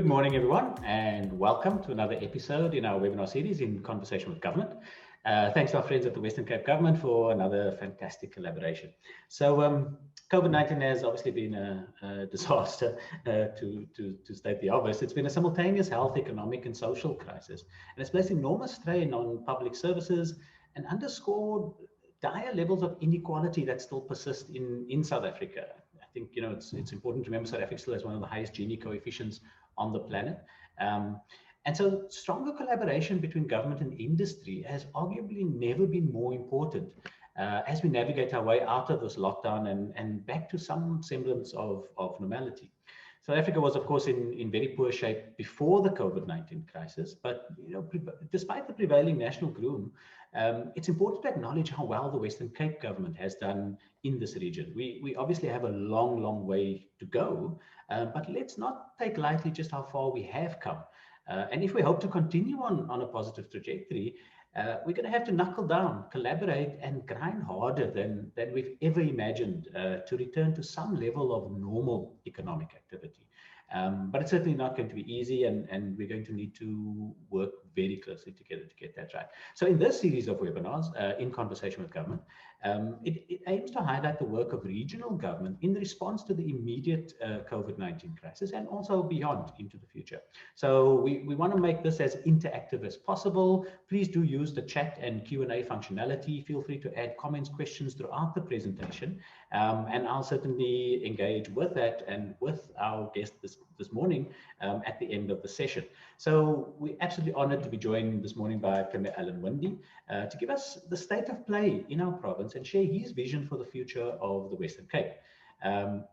Good morning, everyone, and welcome to another episode in our webinar series in Conversation with Government. Thanks to our friends at the Western Cape Government for another fantastic collaboration. So COVID-19 has obviously been a disaster, to state the obvious. It's been a simultaneous health, economic and social crisis, and it's placed enormous strain on public services and underscored dire levels of inequality that still persist in South Africa. I think, it's important to remember South Africa still has one of the highest Gini coefficients on the planet. And so stronger collaboration between government and industry has arguably never been more important as we navigate our way out of this lockdown and back to some semblance of normality. South Africa was, of course, in very poor shape before the COVID-19 crisis, but despite the prevailing national gloom, it's important to acknowledge how well the Western Cape government has done in this region. We obviously have a long way to go, but let's not take lightly just how far we have come. And if we hope to continue on a positive trajectory, we're going to have to knuckle down, collaborate, and grind harder than we've ever imagined to return to some level of normal economic activity. But it's certainly not going to be easy, and we're going to need to work very closely together to get that right. So in this series of webinars, in Conversation with Government, it aims to highlight the work of regional government in response to the immediate COVID-19 crisis and also beyond into the future. So we want to make this as interactive as possible. Please do use the chat and Q&A functionality. Feel free to add comments, questions throughout the presentation, and I'll certainly engage with that and with our guest this morning at the end of the session. So we're absolutely honored to be joined this morning by Premier Winde to give us the state of play in our province and share his vision for the future of the Western Cape,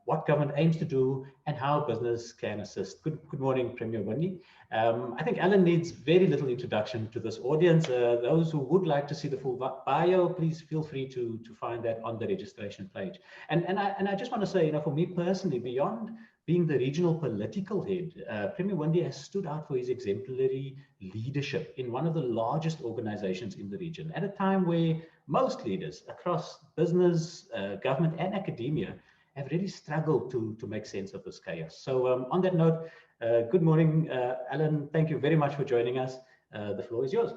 what government aims to do and how business can assist. Good morning, Premier Winde. I think Alan needs very little introduction to this audience. Those who would like to see the full bio, please feel free to find that on the registration page. And I just want to say, for me personally, beyond being the regional political head, Premier Winde has stood out for his exemplary leadership in one of the largest organizations in the region at a time where most leaders across business, government and academia have really struggled to make sense of this chaos. So on that note, good morning, Alan. Thank you very much for joining us. The floor is yours.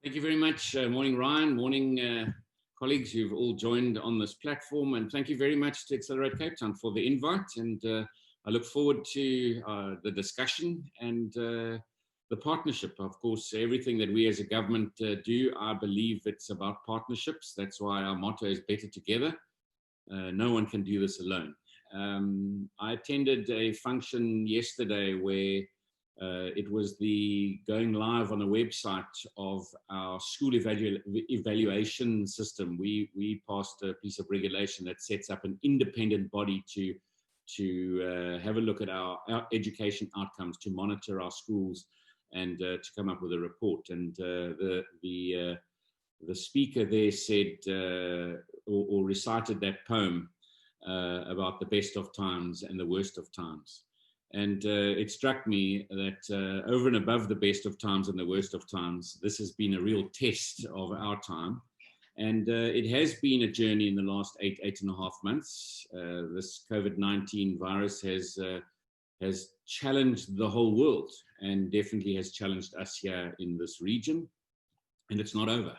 Thank you very much. Morning, Ryan. Morning, colleagues who've all joined on this platform. And thank you very much to Accelerate Cape Town for the invite. And I look forward to the discussion and the partnership. Of course, everything that we as a government do, I believe it's about partnerships. That's why our motto is better together. No one can do this alone. I attended a function yesterday where it was the going live on a website of our school evaluation system. We passed a piece of regulation that sets up an independent body to have a look at our education outcomes, to monitor our schools, and to come up with a report. And the speaker there said or recited that poem about the best of times and the worst of times. And it struck me that over and above the best of times and the worst of times, this has been a real test of our time. And it has been a journey in the last eight and a half months. This COVID-19 virus has challenged the whole world and definitely has challenged us here in this region. And it's not over.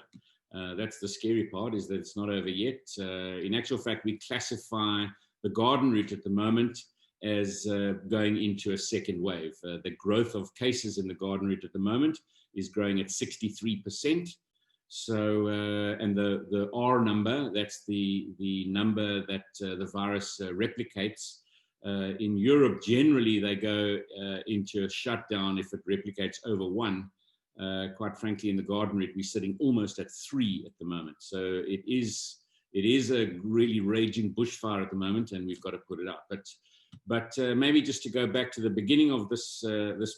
That's the scary part, is that it's not over yet. In actual fact, we classify the garden route at the moment as going into a second wave. The growth of cases in the garden route at the moment is growing at 63%. So, and the R number, that's the number that the virus replicates. In Europe, generally, they go into a shutdown if it replicates over 1. Quite frankly, in the garden route, we're sitting almost at 3 at the moment. So it is a really raging bushfire at the moment, and we've got to put it out. But maybe just to go back to the beginning of this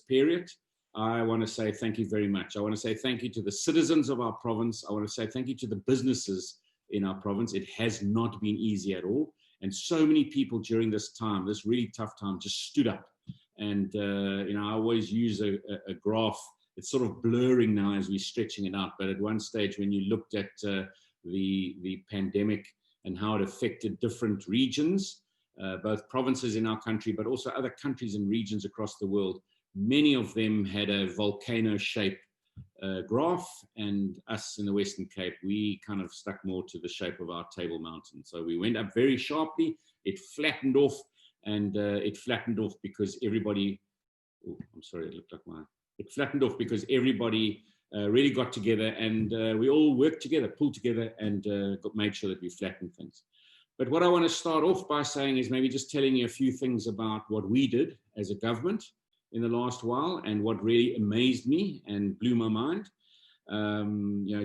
period, I want to say thank you very much. I want to say thank you to the citizens of our province. I want to say thank you to the businesses in our province. It has not been easy at all. And so many people during this time, this really tough time, just stood up. And, I always use a graph. It's sort of blurring now as we're stretching it out. But at one stage, when you looked at the pandemic and how it affected different regions, both provinces in our country, but also other countries and regions across the world, Many of them had a volcano shape graph, and us in the Western Cape, we kind of stuck more to the shape of our Table Mountain. So we went up very sharply, it flattened off, and it flattened off because everybody, oh, I'm sorry, it flattened off because everybody really got together, and we all worked together, pulled together, and made sure that we flattened things. But what I want to start off by saying is maybe just telling you a few things about what we did as a government in the last while, and what really amazed me and blew my mind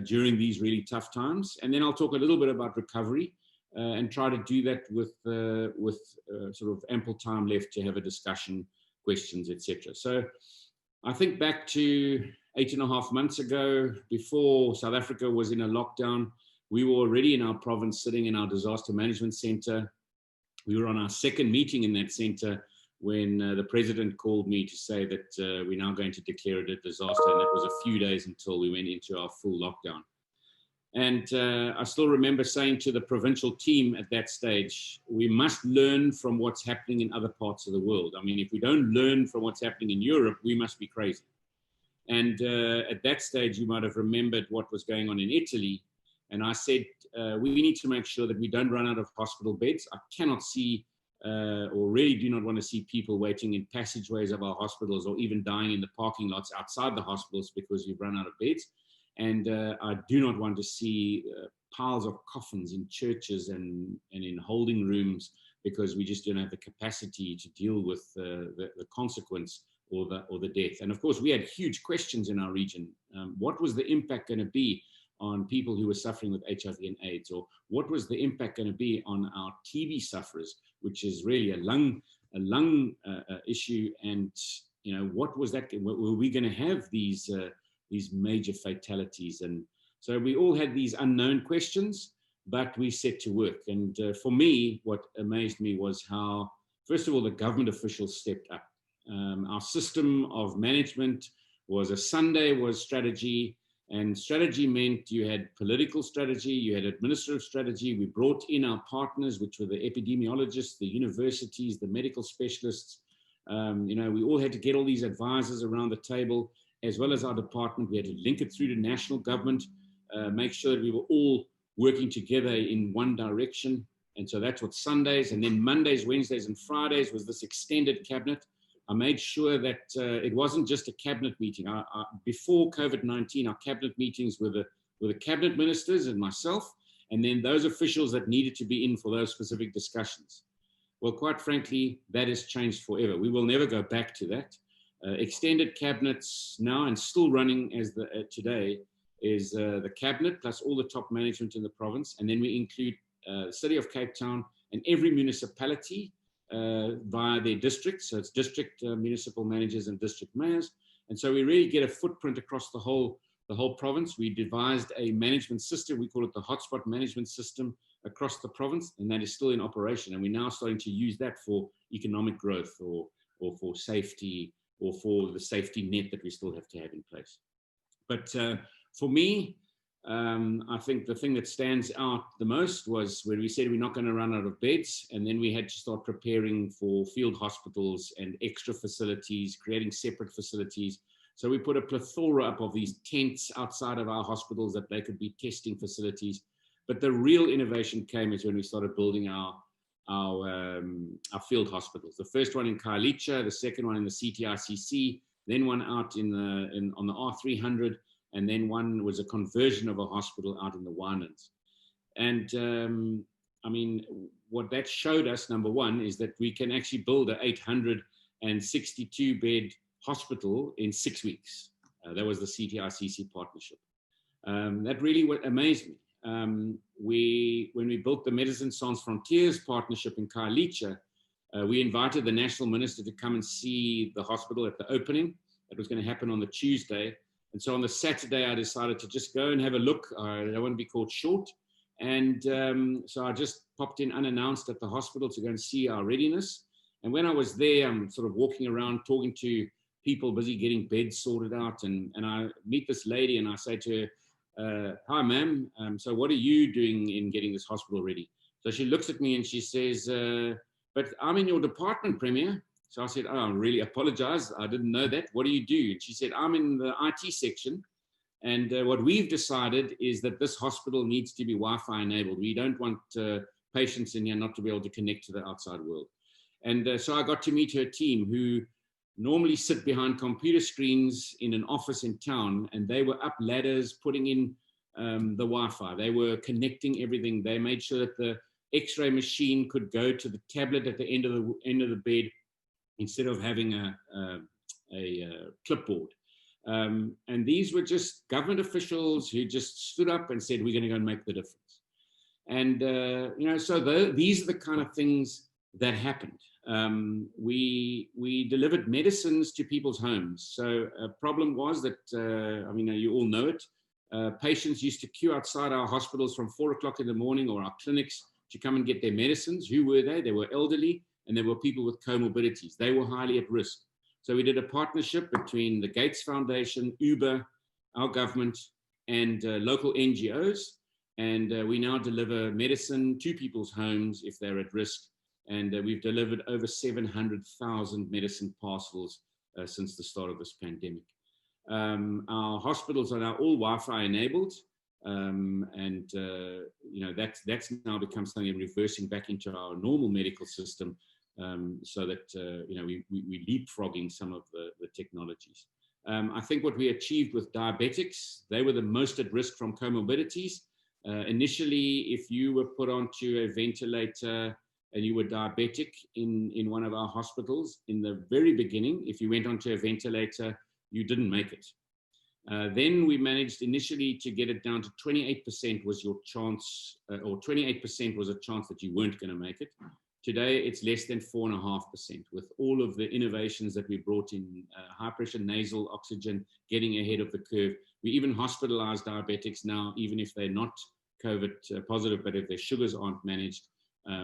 during these really tough times. And then I'll talk a little bit about recovery and try to do that with sort of ample time left to have a discussion, questions, etc. So I think back to 8.5 months ago, before South Africa was in a lockdown, we were already in our province sitting in our disaster management center. We were on our second meeting in that center when the president called me to say that we're now going to declare it a disaster. And that was a few days until we went into our full lockdown. And I still remember saying to the provincial team at that stage, we must learn from what's happening in other parts of the world. I mean, if we don't learn from what's happening in Europe, we must be crazy. And at that stage, you might have remembered what was going on in Italy. And I said, we need to make sure that we don't run out of hospital beds. I cannot see or really do not want to see people waiting in passageways of our hospitals or even dying in the parking lots outside the hospitals because we've run out of beds. And I do not want to see piles of coffins in churches and in holding rooms because we just don't have the capacity to deal with the consequence or the death. And of course, we had huge questions in our region. What was the impact going to be on people who were suffering with HIV and AIDS? Or what was the impact going to be on our TB sufferers, which is really a lung issue? And what was that? Were we going to have these major fatalities? And so we all had these unknown questions, but we set to work. And for me, what amazed me was how, first of all, the government officials stepped up. Our system of management was a Sunday was strategy. And strategy meant you had political strategy, you had administrative strategy. We brought in our partners, which were the epidemiologists, the universities, the medical specialists. We all had to get all these advisors around the table, as well as our department. We had to link it through to national government, make sure that we were all working together in one direction. And so that's what Sundays, and then Mondays, Wednesdays, and Fridays was this extended cabinet. I made sure that it wasn't just a cabinet meeting. Before COVID-19, our cabinet meetings were the cabinet ministers and myself, and then those officials that needed to be in for those specific discussions. Well, quite frankly, that has changed forever. We will never go back to that. Extended cabinets now, and still running as today, is the cabinet plus all the top management in the province, and then we include the city of Cape Town and every municipality via their districts. So it's district municipal managers and district mayors. And so we really get a footprint across the whole province. We devised a management system. We call it the hotspot management system across the province, and that is still in operation. And we're now starting to use that for economic growth or for safety or for the safety net that we still have to have in place. But for me, I think the thing that stands out the most was when we said we're not going to run out of beds, and then we had to start preparing for field hospitals and extra facilities, creating separate facilities. So we put a plethora up of these tents outside of our hospitals that they could be testing facilities. But the real innovation came is when we started building our field hospitals. The first one in Khayelitsha, the second one in the CTICC, then one out on the R300, and then one was a conversion of a hospital out in the Winelands. And I mean, what that showed us, number one, is that we can actually build an 862-bed hospital in 6 weeks. That was the CTICC partnership. That really amazed me. When we built the Medicines Sans Frontières partnership in Khayelitsha, we invited the national minister to come and see the hospital at the opening. That was going to happen on the Tuesday. And so on the Saturday, I decided to just go and have a look. I don't want to be caught short. And so I just popped in unannounced at the hospital to go and see our readiness. And when I was there, I'm sort of walking around talking to people busy getting beds sorted out. And I meet this lady and I say to her, hi, ma'am. So what are you doing in getting this hospital ready? So she looks at me and she says, but I'm in your department, Premier. So I said, oh, I really apologize. I didn't know that. What do you do? And she said, I'm in the IT section. And what we've decided is that this hospital needs to be Wi-Fi enabled. We don't want patients in here not to be able to connect to the outside world. And so I got to meet her team, who normally sit behind computer screens in an office in town, and they were up ladders putting in the Wi-Fi. They were connecting everything. They made sure that the X-ray machine could go to the tablet at the end of the bed instead of having a clipboard. And these were just government officials who just stood up and said, we're going to go and make the difference. And, so these are the kind of things that happened. We delivered medicines to people's homes. So a problem was that, you all know it, patients used to queue outside our hospitals from 4 o'clock in the morning, or our clinics, to come and get their medicines. Who were they? They were elderly, and there were people with comorbidities. They were highly at risk. So we did a partnership between the Gates Foundation, Uber, our government, and local NGOs. And we now deliver medicine to people's homes if they're at risk. And we've delivered over 700,000 medicine parcels since the start of this pandemic. Our hospitals are now all Wi-Fi enabled. That's now become something reversing back into our normal medical system, so that we're leapfrogging some of the technologies. I think what we achieved with diabetics, they were the most at risk from comorbidities. Initially, if you were put onto a ventilator and you were diabetic in one of our hospitals, in the very beginning, if you went onto a ventilator, you didn't make it. Then we managed initially to get it down to 28% was your chance, or 28% was a chance that you weren't going to make it. Today, it's less than 4.5%, with all of the innovations that we brought in, high pressure nasal oxygen, getting ahead of the curve. We even hospitalize diabetics now, even if they're not COVID positive, but if their sugars aren't managed,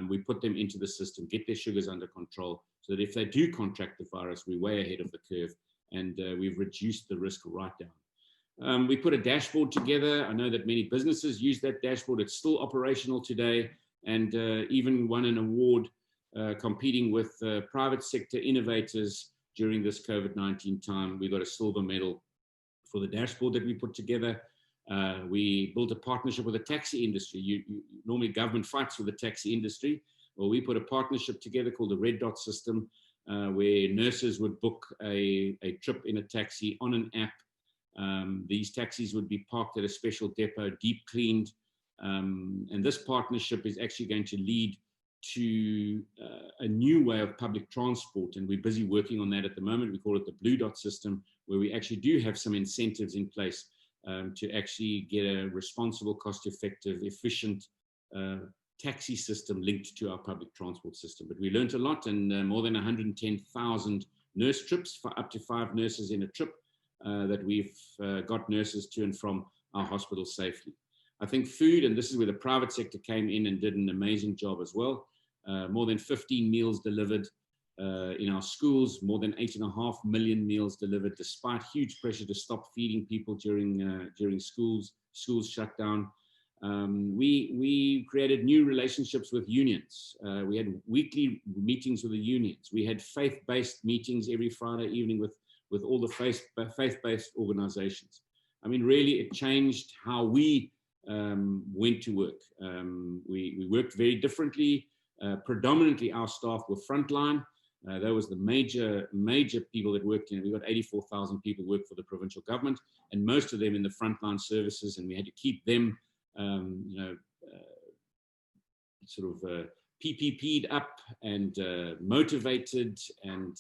we put them into the system, get their sugars under control, so that if they do contract the virus, we're way ahead of the curve, and we've reduced the risk right down. We put a dashboard together. I know that many businesses use that dashboard. It's still operational today, and even won an award competing with private sector innovators during this COVID-19 time. We got a silver medal for the dashboard that we put together. We built a partnership with the taxi industry. Normally government fights with the taxi industry. Well, we put a partnership together called the Red Dot system, where nurses would book a trip in a taxi on an app. These taxis would be parked at a special depot, deep cleaned. And this partnership is actually going to lead to a new way of public transport. And we're busy working on that at the moment. We call it the Blue Dot system, where we actually do have some incentives in place to actually get a responsible, cost-effective, efficient taxi system linked to our public transport system. But we learned a lot, and more than 110,000 nurse trips for up to 5 nurses in a trip that we've got nurses to and from our hospital safely. I think food, and this is where the private sector came in and did an amazing job as well. More than 15 meals delivered in our schools, more than 8.5 million meals delivered, despite huge pressure to stop feeding people during schools shut down. We created new relationships with unions. We had weekly meetings with the unions. We had faith-based meetings every Friday evening with all the faith-based organizations. I mean, really, it changed how we went to work. We worked very differently. Predominantly, our staff were frontline. That was the major people that worked in. We got 84,000 people work for the provincial government, and most of them in the frontline services. And we had to keep them, PPP'd up and motivated, and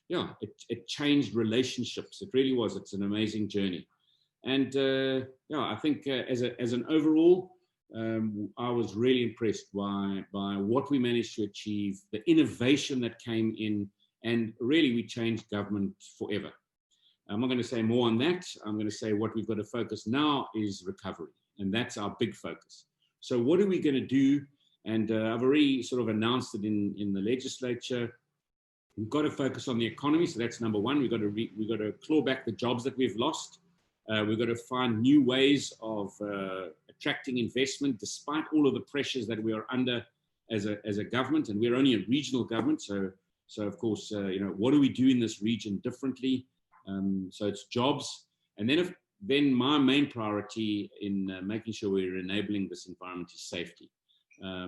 it changed relationships. It really was. It's an amazing journey. And I think as an overall, I was really impressed by what we managed to achieve, the innovation that came in, and really we changed government forever. I'm not going to say more on that. I'm going to say what we've got to focus now is recovery, and that's our big focus. So what are we going to do? And I've already sort of announced it in the legislature. We've got to focus on the economy. So that's number one. We've got to claw back the jobs that we've lost. We've got to find new ways of attracting investment, despite all of the pressures that we are under as a government. And we're only a regional government, so So of course, what do we do in this region differently? So it's jobs. And then my main priority in making sure we're enabling this environment is safety. I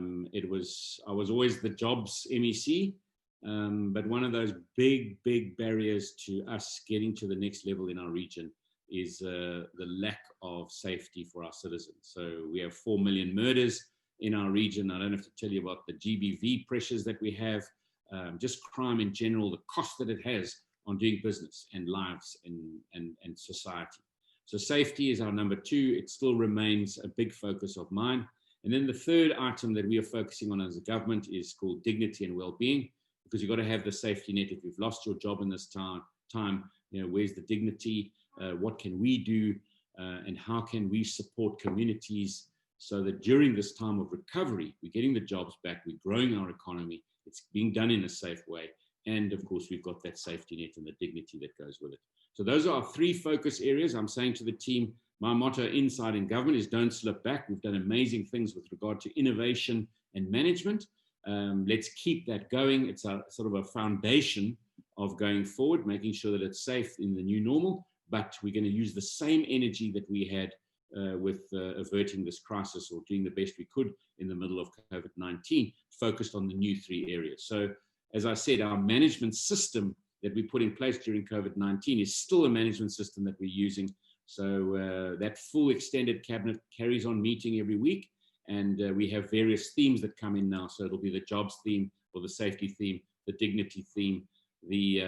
was always the jobs MEC, but one of those big barriers to us getting to the next level in our region is the lack of safety for our citizens. So we have 4 million murders in our region. I don't have to tell you about the GBV pressures that we have, just crime in general, the cost that it has on doing business and lives and society. So safety is our number 2. It still remains a big focus of mine. And then the third item that we are focusing on as a government is called dignity and well-being, because you've got to have the safety net. If you've lost your job in this time, where's the dignity? What can we do? And how can we support communities so that during this time of recovery, we're getting the jobs back, we're growing our economy, it's being done in a safe way. And of course, we've got that safety net and the dignity that goes with it. So those are our 3 focus areas. I'm saying to the team, my motto inside in government is don't slip back. We've done amazing things with regard to innovation and management. Let's keep that going. It's a sort of a foundation of going forward, making sure that it's safe in the new normal, but we're going to use the same energy that we had with averting this crisis or doing the best we could in the middle of COVID-19, focused on the new 3 areas. So as I said, our management system that we put in place during COVID-19 is still a management system that we're using. So that full extended cabinet carries on meeting every week, and we have various themes that come in now. So it'll be the jobs theme or the safety theme, the dignity theme, the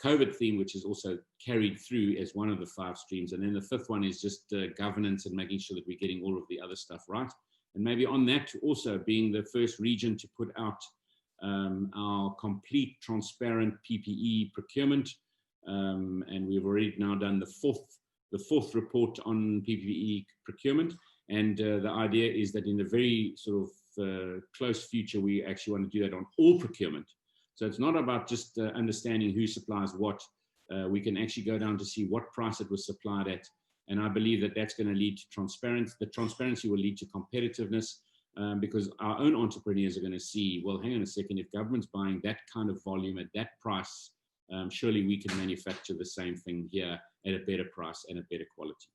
COVID theme, which is also carried through as one of the 5 streams. And then the 5th one is just governance and making sure that we're getting all of the other stuff right. And maybe on that also being the first region to put out our complete transparent PPE procurement. And we've already now done the fourth report on PPE procurement. And the idea is that in the very sort of close future, we actually want to do that on all procurement. So it's not about just understanding who supplies what. We can actually go down to see what price it was supplied at. And I believe that that's going to lead to transparency. The transparency will lead to competitiveness, because our own entrepreneurs are going to see, well, hang on a second, if government's buying that kind of volume at that price, surely we can manufacture the same thing here at a better price and a better quality.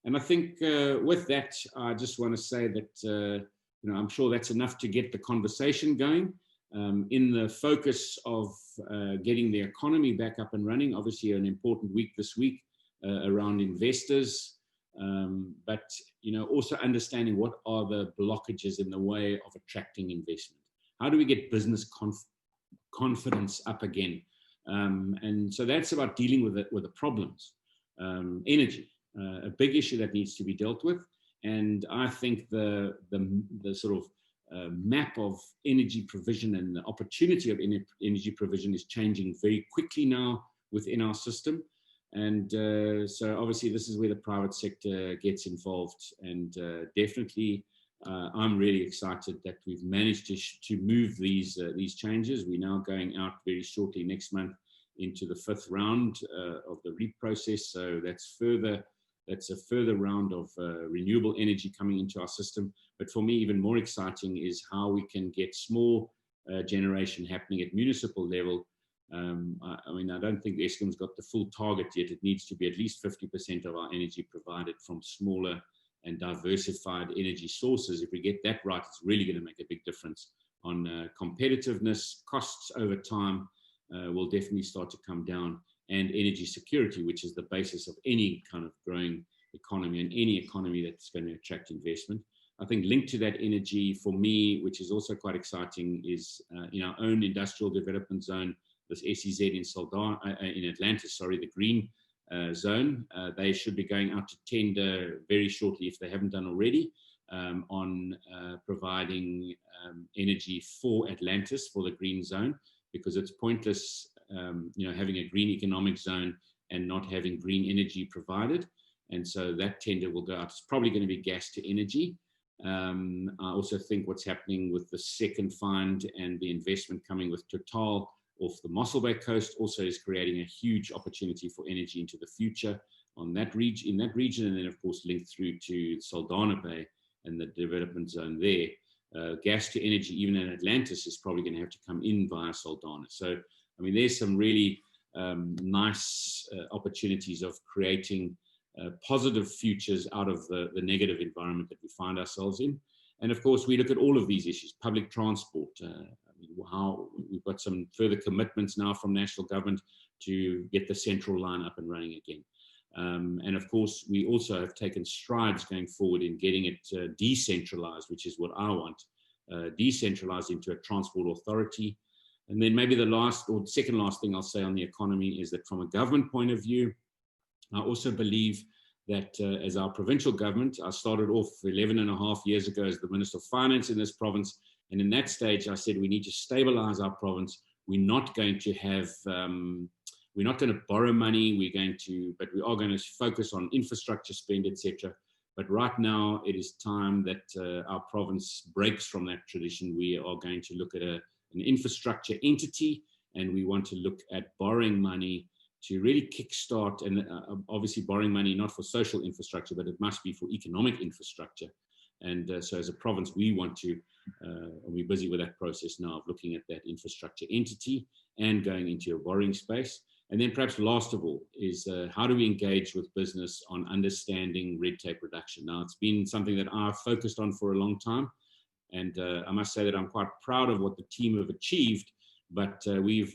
And I think with that, I just want to say that, I'm sure that's enough to get the conversation going. In the focus of getting the economy back up and running, obviously an important week this week around investors, but also understanding what are the blockages in the way of attracting investment. How do we get business confidence up again? And so that's about dealing with the problems. Energy, a big issue that needs to be dealt with. And I think the sort of map of energy provision and the opportunity of energy provision is changing very quickly now within our system. And so obviously this is where the private sector gets involved. And definitely I'm really excited that we've managed to move these changes. We're now going out very shortly next month into the 5th round of the REAP process. So that's a further round of renewable energy coming into our system. But for me, even more exciting is how we can get small generation happening at municipal level. I don't think Eskom's got the full target yet. It needs to be at least 50% of our energy provided from smaller and diversified energy sources. If we get that right, it's really going to make a big difference on competitiveness. Costs over time will definitely start to come down, and energy security, which is the basis of any kind of growing economy and any economy that's going to attract investment. I think linked to that energy for me, which is also quite exciting, is in our own industrial development zone, this SEZ in Atlantis, the green zone. They should be going out to tender very shortly, if they haven't done already, on providing energy for Atlantis, for the green zone, because it's pointless having a green economic zone and not having green energy provided. And so that tender will go out. It's probably going to be gas to energy. I also think what's happening with the second find and the investment coming with Total off the Mossel Bay coast also is creating a huge opportunity for energy into the future in that region, and then of course linked through to Saldanha Bay and the development zone there. gas to energy, even in Atlantis, is probably going to have to come in via Saldanha. So, I mean, there's some really nice opportunities of creating positive futures out of the negative environment that we find ourselves in. And of course, we look at all of these issues, public transport, how we've got some further commitments now from national government to get the central line up and running again. And of course, we also have taken strides going forward in getting it decentralized, which is what I want, decentralized into a transport authority. And then maybe the last or second last thing I'll say on the economy is that from a government point of view, I also believe that as our provincial government, I started off 11 and a half years ago as the Minister of Finance in this province. And in that stage, I said, we need to stabilize our province. We're not going to have, we're not going to borrow money. But we are going to focus on infrastructure spend, etc. But right now, it is time that our province breaks from that tradition. We are going to look at an infrastructure entity, and we want to look at borrowing money to really kickstart, and obviously borrowing money not for social infrastructure, but it must be for economic infrastructure. And so as a province, we want to, we're busy with that process now of looking at that infrastructure entity and going into a borrowing space. And then perhaps last of all is how do we engage with business on understanding red tape reduction? Now, it's been something that I've focused on for a long time. And I must say that I'm quite proud of what the team have achieved, but we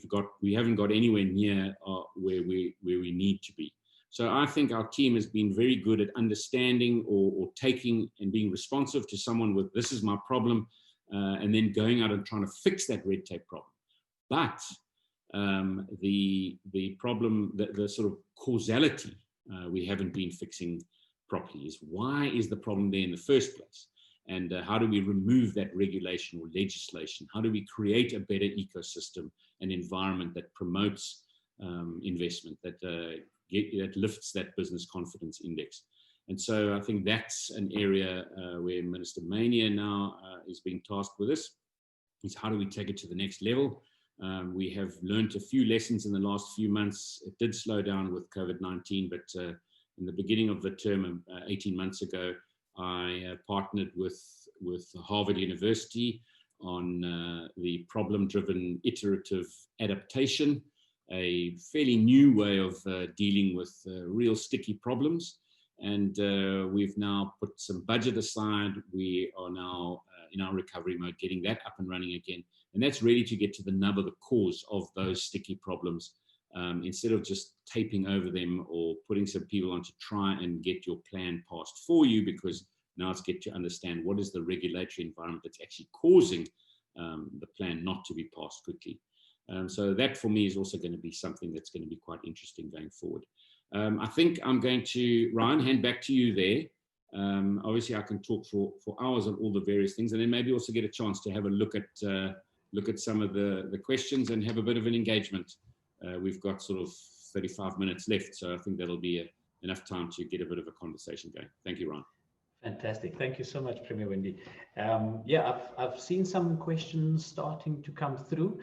haven't got anywhere near where we need to be. So I think our team has been very good at understanding or taking and being responsive to someone with, this is my problem, and then going out and trying to fix that red tape problem. But the problem, the sort of causality we haven't been fixing properly is, why is the problem there in the first place? And how do we remove that regulation or legislation? How do we create a better ecosystem, an environment that promotes investment, that lifts that business confidence index? And so I think that's an area where Minister Mania now is being tasked with this, is how do we take it to the next level? We have learned a few lessons in the last few months. It did slow down with COVID-19, but in the beginning of the term, 18 months ago, I partnered with Harvard University on the problem-driven iterative adaptation, a fairly new way of dealing with real sticky problems. And we've now put some budget aside. We are now in our recovery mode, getting that up and running again. And that's really to get to the nub of the cause of those sticky problems, instead of just taping over them or putting some people on to try and get your plan passed for you, because now it's get to understand what is the regulatory environment that's actually causing the plan not to be passed quickly. So that for me is also going to be something that's going to be quite interesting going forward. I think I'm going to, Ryan, hand back to you there. Obviously, I can talk for hours on all the various things, and then maybe also get a chance to have a look at some of the questions and have a bit of an engagement. We've got sort of 35 minutes left, so I think that'll be enough time to get a bit of a conversation going. Thank you, Ryan. Fantastic. Thank you so much, Premier Winde. Yeah, I've seen some questions starting to come through.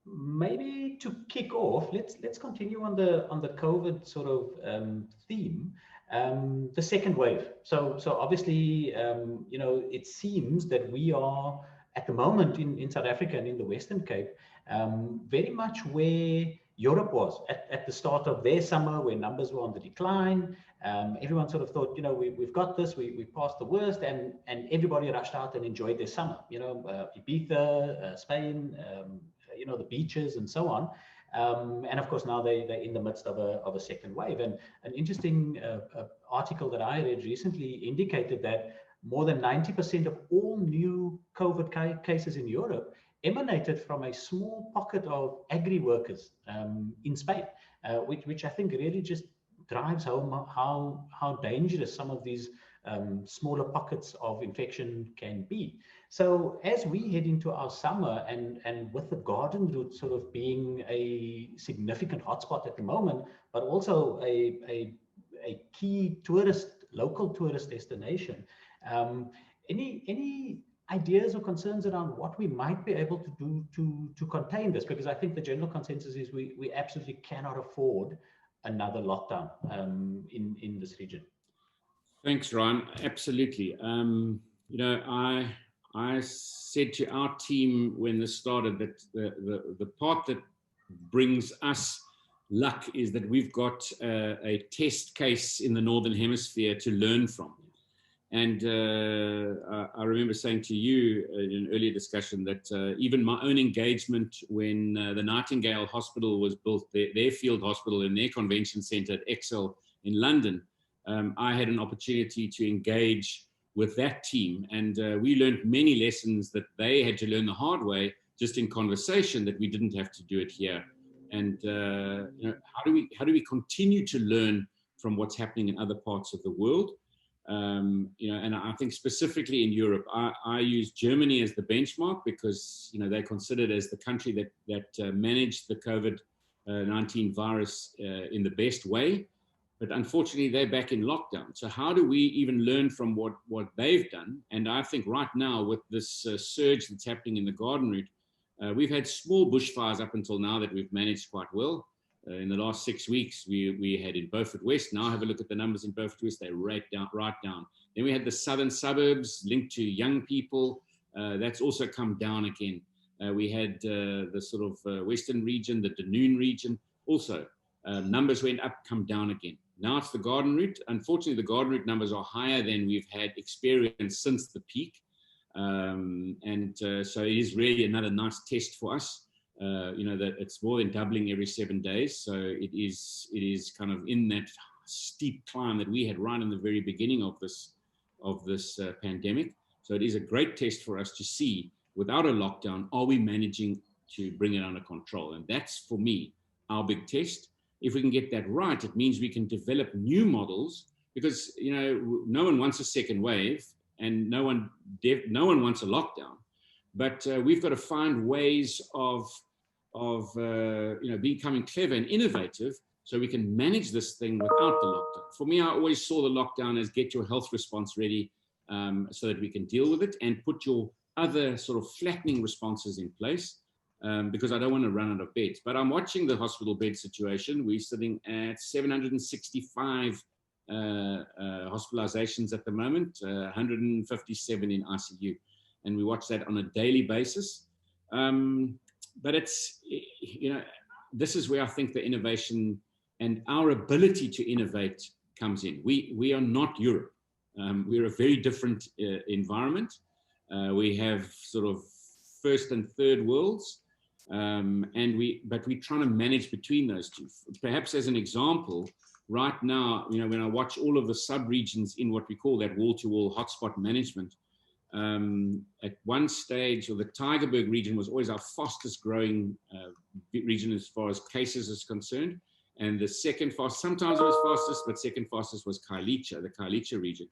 Maybe to kick off, let's continue on the COVID sort of theme. The second wave. So obviously, it seems that we are at the moment in South Africa and in the Western Cape, very much where Europe was at the start of their summer, where numbers were on the decline. Everyone sort of thought, we've got this, we passed the worst, and everybody rushed out and enjoyed their summer. Ibiza, Spain, the beaches and so on. And of course, now they're in the midst of a second wave. And an interesting article that I read recently indicated that more than 90% of all new COVID cases in Europe emanated from a small pocket of agri workers in Spain, which I think really just drives home how dangerous some of these smaller pockets of infection can be. So as we head into our summer, and with the Garden Route sort of being a significant hotspot at the moment, but also a key local tourist destination, any ideas or concerns around what we might be able to do to contain this? Because I think the general consensus is we absolutely cannot afford another lockdown in this region. Thanks, Ryan. Absolutely. You know, I said to our team when this started that the part that brings us luck is that we've got a test case in the Northern Hemisphere to learn from. And I remember saying to you in an earlier discussion that even my own engagement when the Nightingale Hospital was built, their field hospital in their convention centre at Excel in London, I had an opportunity to engage with that team. And we learned many lessons that they had to learn the hard way, just in conversation, that we didn't have to do it here. And you know, how do we continue to learn from what's happening in other parts of the world? You know, and I think specifically in Europe, I use Germany as the benchmark because, you know, they're considered as the country that managed the COVID-19 virus in the best way. But unfortunately, they're back in lockdown. So how do we even learn from what they've done? And I think right now with this surge that's happening in the garden route, we've had small bushfires up until now that we've managed quite well. In the last 6 weeks, we had in Beaufort West. Now have a look at the numbers in Beaufort West. They're right down. Then we had the southern suburbs linked to young people. That's also come down again. We had the sort of western region, the Danune region. Also, numbers went up, come down again. Now it's the garden route. Unfortunately, the garden route numbers are higher than we've had experienced since the peak. So it is really another nice test for us. You know, that it's more than doubling every 7 days. So it is kind of in that steep climb that we had right in the very beginning of this pandemic. So it is a great test for us to see, without a lockdown, are we managing to bring it under control? And that's, for me, our big test. If we can get that right, it means we can develop new models, because, you know, no one wants a second wave and no one wants a lockdown. But we've got to find ways of you know, becoming clever and innovative so we can manage this thing without the lockdown. For me, I always saw the lockdown as get your health response ready so that we can deal with it and put your other sort of flattening responses in place, because I don't want to run out of beds. But I'm watching the hospital bed situation. We're sitting at 765 hospitalizations at the moment, 157 in ICU. And we watch that on a daily basis. But it's, you know, this is where I think the innovation and our ability to innovate comes in. We are not Europe. We're a very different environment. We have sort of first and third worlds, but we're trying to manage between those two. Perhaps as an example, right now, you know, when I watch all of the sub-regions in what we call that wall-to-wall hotspot management, at one stage, or the Tygerberg region was always our fastest growing region as far as cases is concerned. And the second fastest, sometimes it was fastest, but second fastest was Khayelitsha, the Khayelitsha region.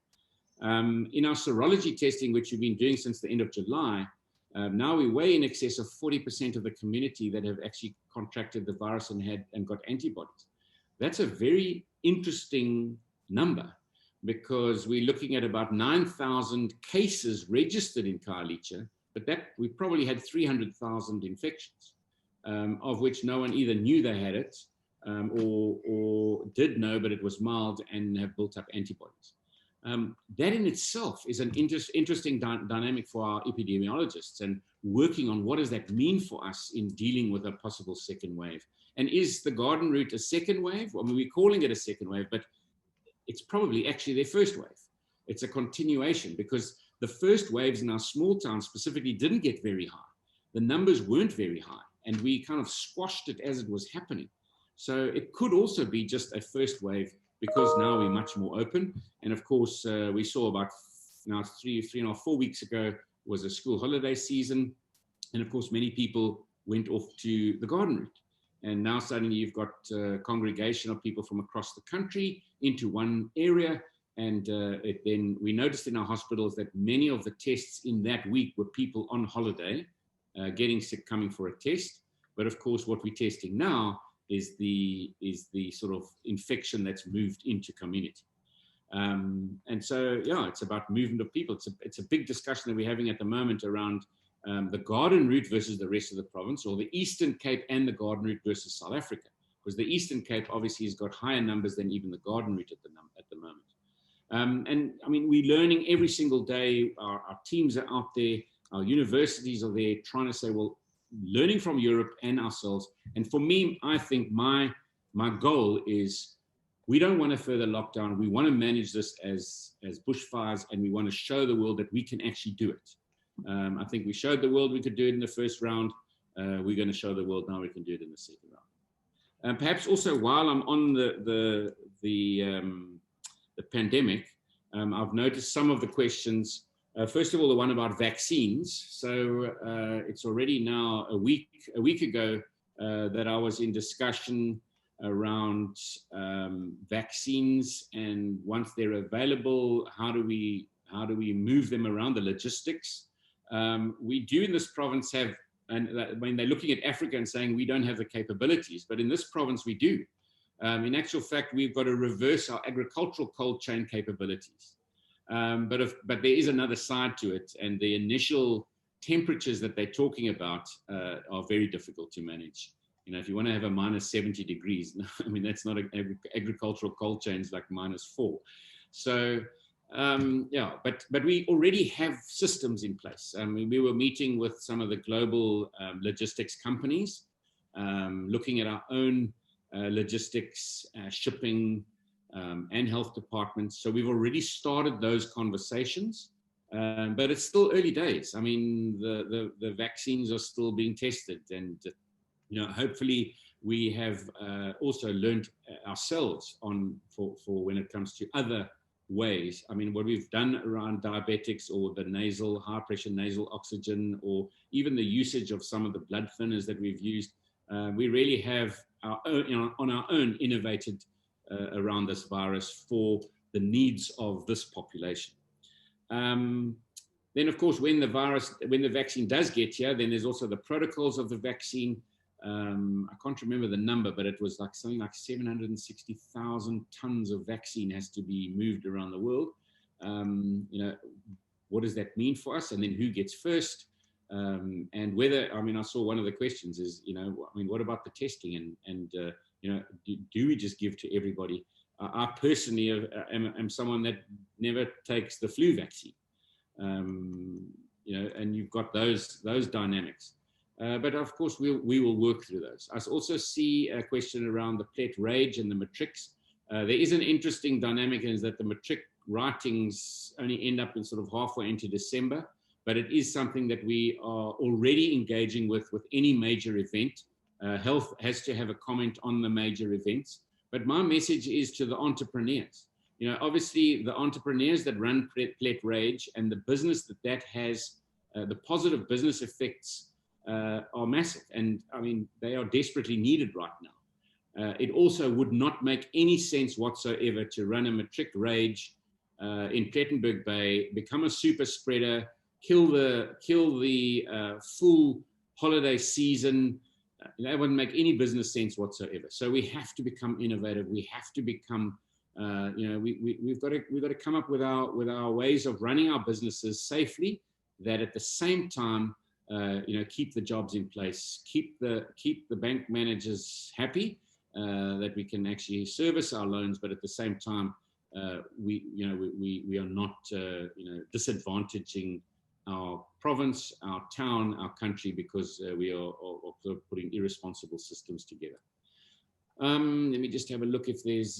In our serology testing, which we've been doing since the end of July, now we're way in excess of 40% of the community that have actually contracted the virus and got antibodies. That's a very interesting number, because we're looking at about 9,000 cases registered in Khayelitsha, but that we probably had 300,000 infections, of which no one either knew they had it or did know, but it was mild and have built up antibodies. That in itself is an interesting dynamic for our epidemiologists, and working on what does that mean for us in dealing with a possible second wave. And is the garden route a second wave? I mean, we're calling it a second wave, but it's probably actually their first wave. It's a continuation, because the first waves in our small towns specifically didn't get very high. The numbers weren't very high, and we kind of squashed it as it was happening. So it could also be just a first wave, because now we're much more open. And of course, we saw about now 4 weeks ago was a school holiday season. And of course, many people went off to the garden route. And now suddenly you've got a congregation of people from across the country into one area. And then we noticed in our hospitals that many of the tests in that week were people on holiday, getting sick, coming for a test. But of course, what we're testing now is the sort of infection that's moved into community. And so, yeah, it's about movement of people. It's a big discussion that we're having at the moment around the garden route versus the rest of the province, or the Eastern Cape and the garden route versus South Africa, because the Eastern Cape obviously has got higher numbers than even the garden route at the moment. And I mean, we're learning every single day. Our teams are out there, our universities are there trying to say, well, learning from Europe and ourselves. And for me, I think my goal is we don't want a further lockdown. We want to manage this as bushfires, and we want to show the world that we can actually do it. I think we showed the world we could do it in the first round. We're going to show the world now we can do it in the second round. Perhaps also, while I'm on the pandemic, I've noticed some of the questions. First of all, the one about vaccines. So it's already now a week ago that I was in discussion around vaccines, and once they're available, how do we move them around, the logistics. We do in this province have, and when they're looking at Africa and saying we don't have the capabilities, but in this province we do. In actual fact, we've got to reverse our agricultural cold chain capabilities. But there is another side to it, and the initial temperatures that they're talking about are very difficult to manage. You know, if you want to have a minus 70 degrees, I mean, that's not agricultural cold chains like -4. So, yeah, but we already have systems in place. I mean, we were meeting with some of the global logistics companies, looking at our own logistics, shipping, and health departments. So we've already started those conversations, but it's still early days. I mean, the vaccines are still being tested, and you know, hopefully we have also learned ourselves for when it comes to other ways. I mean, what we've done around diabetics, or the high pressure nasal oxygen, or even the usage of some of the blood thinners that we've used, we really have our own, you know, on our own innovated around this virus for the needs of this population. Then, of course, when the vaccine does get here, then there's also the protocols of the vaccine. I can't remember the number, but it was like something like 760,000 tons of vaccine has to be moved around the world. You know, what does that mean for us? And then who gets first? And whether, I mean, I saw one of the questions is, you know, I mean, what about the testing? And you know, do we just give to everybody? I personally am someone that never takes the flu vaccine. You know, and you've got those dynamics. But of course, we will work through those. I also see a question around the plet rage and the matrics. There is an interesting dynamic, is that the matric writings only end up in sort of halfway into December, but it is something that we are already engaging with any major event. Health has to have a comment on the major events. But my message is to the entrepreneurs. You know, obviously the entrepreneurs that run Plet Rage and the business that has, the positive business effects are massive. And I mean, they are desperately needed right now. It also would not make any sense whatsoever to run a matric rage in Plettenberg Bay, become a super spreader, kill the full holiday season. That wouldn't make any business sense whatsoever. So we have to become innovative. We have to become, you know, we've got to come up with our ways of running our businesses safely, that at the same time, you know, keep the jobs in place, keep the bank managers happy, that we can actually service our loans, but at the same time, we are not, you know, disadvantaging our province, our town, our country, because we are putting irresponsible systems together. Let me just have a look if there's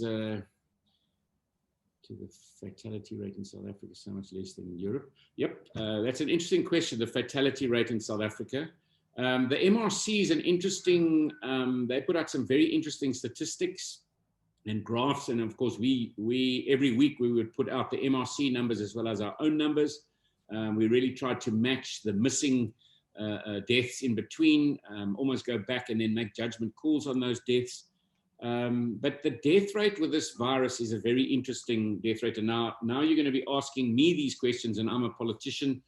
to the fatality rate in South Africa so much less than in Europe. Yep, that's an interesting question, the fatality rate in South Africa. The MRC is an interesting, they put out some very interesting statistics and graphs, and of course we every week we would put out the MRC numbers as well as our own numbers. We really tried to match the missing deaths in between, almost go back and then make judgment calls on those deaths. But the death rate with this virus is a very interesting death rate. And now you're going to be asking me these questions, and I'm a politician,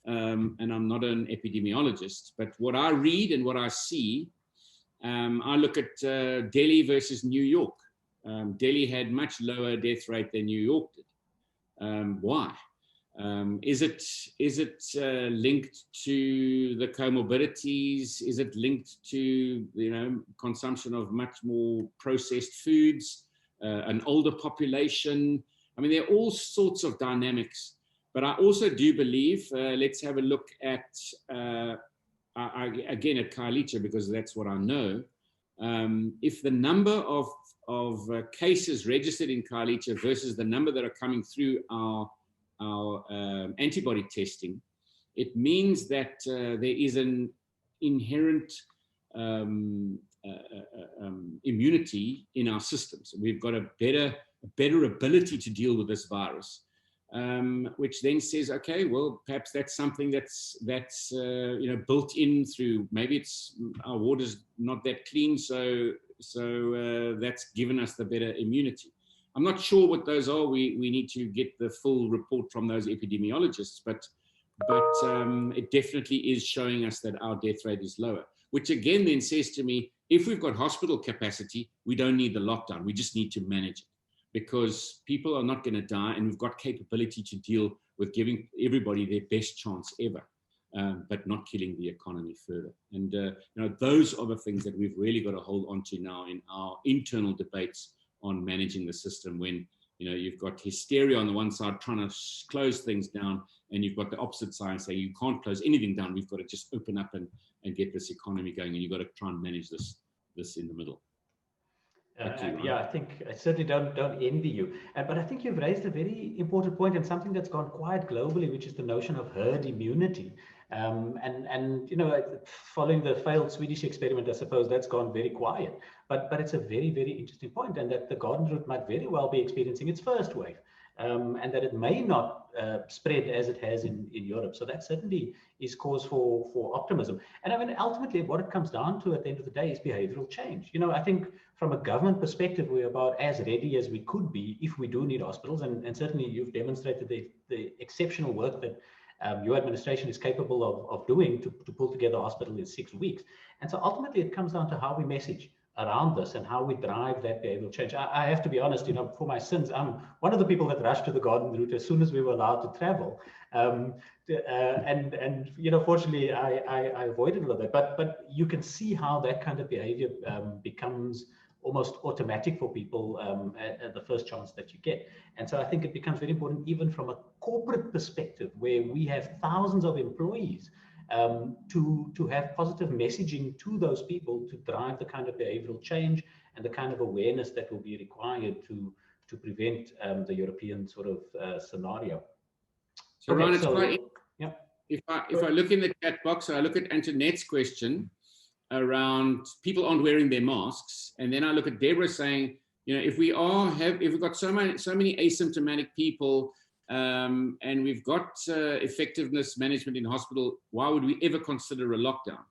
and I'm not an epidemiologist. But what I read and what I see, I look at Delhi versus New York. Delhi had much lower death rate than New York did. Why? Is it linked to the comorbidities? Is it linked to, you know, consumption of much more processed foods, an older population? I mean, there are all sorts of dynamics, but I also do believe, let's have a look at, again, at Khayelitsha, because that's what I know. If the number of cases registered in Khayelitsha versus the number that are coming through our antibody testing, it means that there is an inherent immunity in our systems. We've got a better ability to deal with this virus, which then says, okay, well, perhaps that's something that's built in through, maybe it's our water's not that clean, so that's given us the better immunity. I'm not sure what those are. We need to get the full report from those epidemiologists, but it definitely is showing us that our death rate is lower, which again then says to me, if we've got hospital capacity, we don't need the lockdown. We just need to manage it, because people are not going to die, and we've got capability to deal with giving everybody their best chance ever, but not killing the economy further. And those are the things that we've really got to hold on to now in our internal debates on managing the system, when you've got hysteria on the one side trying to close things down, and you've got the opposite side saying you can't close anything down. We've got to just open up and get this economy going, and you've got to try and manage this in the middle. Yeah, I think I certainly don't envy you. But I think you've raised a very important point, and something that's gone quite globally, which is the notion of herd immunity. Following the failed Swedish experiment, I suppose that's gone very quiet. But it's a very, very interesting point, and that the garden route might very well be experiencing its first wave. And that it may not spread as it has in Europe. So that certainly is cause for optimism. And I mean, ultimately, what it comes down to at the end of the day is behavioral change. I think from a government perspective, we're about as ready as we could be if we do need hospitals. And certainly you've demonstrated the exceptional work that your administration is capable of doing to pull together a hospital in 6 weeks. And so ultimately, it comes down to how we message around this and how we drive that behavioral change. I have to be honest, for my sins, I'm one of the people that rushed to the garden route as soon as we were allowed to travel. Fortunately, I avoided all of that. But you can see how that kind of behavior becomes almost automatic for people at the first chance that you get. And so I think it becomes very important, even from a corporate perspective, where we have thousands of employees, to have positive messaging to those people to drive the kind of behavioral change and the kind of awareness that will be required to prevent the European sort of scenario. So okay, Ron, it's quite, yeah. If I look in the chat box, I look at Antoinette's question around people aren't wearing their masks, and then I look at Deborah saying, if we've got so many asymptomatic people, and we've got effectiveness management in hospital, why would we ever consider a lockdown?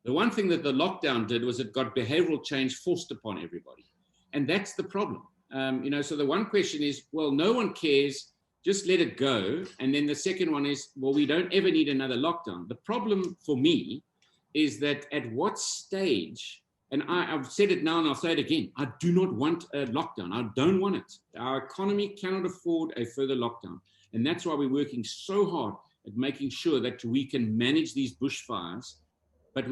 The one thing that the lockdown did was it got behavioral change forced upon everybody. And that's the problem. So the one question is, well, no one cares, just let it go. And then the second one is, well, we don't ever need another lockdown. The problem for me is that at what stage, and I've said it now and I'll say it again, I do not want a lockdown. I don't want it. Our economy cannot afford a further lockdown. And that's why we're working so hard at making sure that we can manage these bushfires. But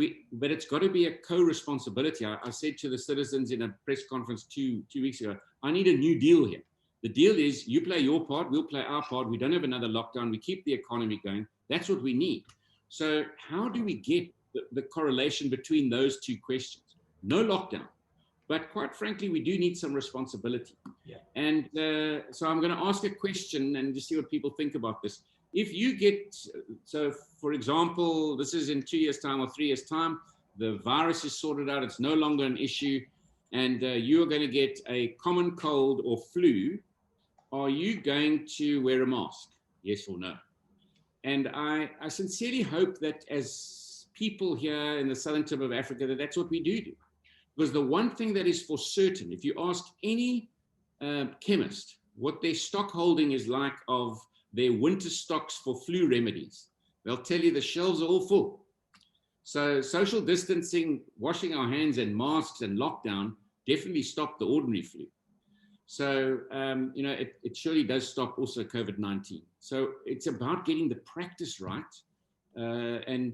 it's got to be a co-responsibility. I said to the citizens in a press conference two weeks ago, I need a new deal here. The deal is you play your part, we'll play our part. We don't have another lockdown. We keep the economy going. That's what we need. So how do we get the correlation between those two questions? No lockdown, but quite frankly, we do need some responsibility. Yeah. And so I'm going to ask a question and just see what people think about this. If you get, so for example, this is in 2 years' time or 3 years' time, the virus is sorted out, it's no longer an issue, and you're going to get a common cold or flu, are you going to wear a mask? Yes or no? And I sincerely hope that as people here in the southern tip of Africa, that's what we do. Because the one thing that is for certain, if you ask any chemist what their stock holding is like of their winter stocks for flu remedies, they'll tell you the shelves are all full. So social distancing, washing our hands and masks and lockdown definitely stopped the ordinary flu. So, it surely does stop also COVID-19. So it's about getting the practice right and,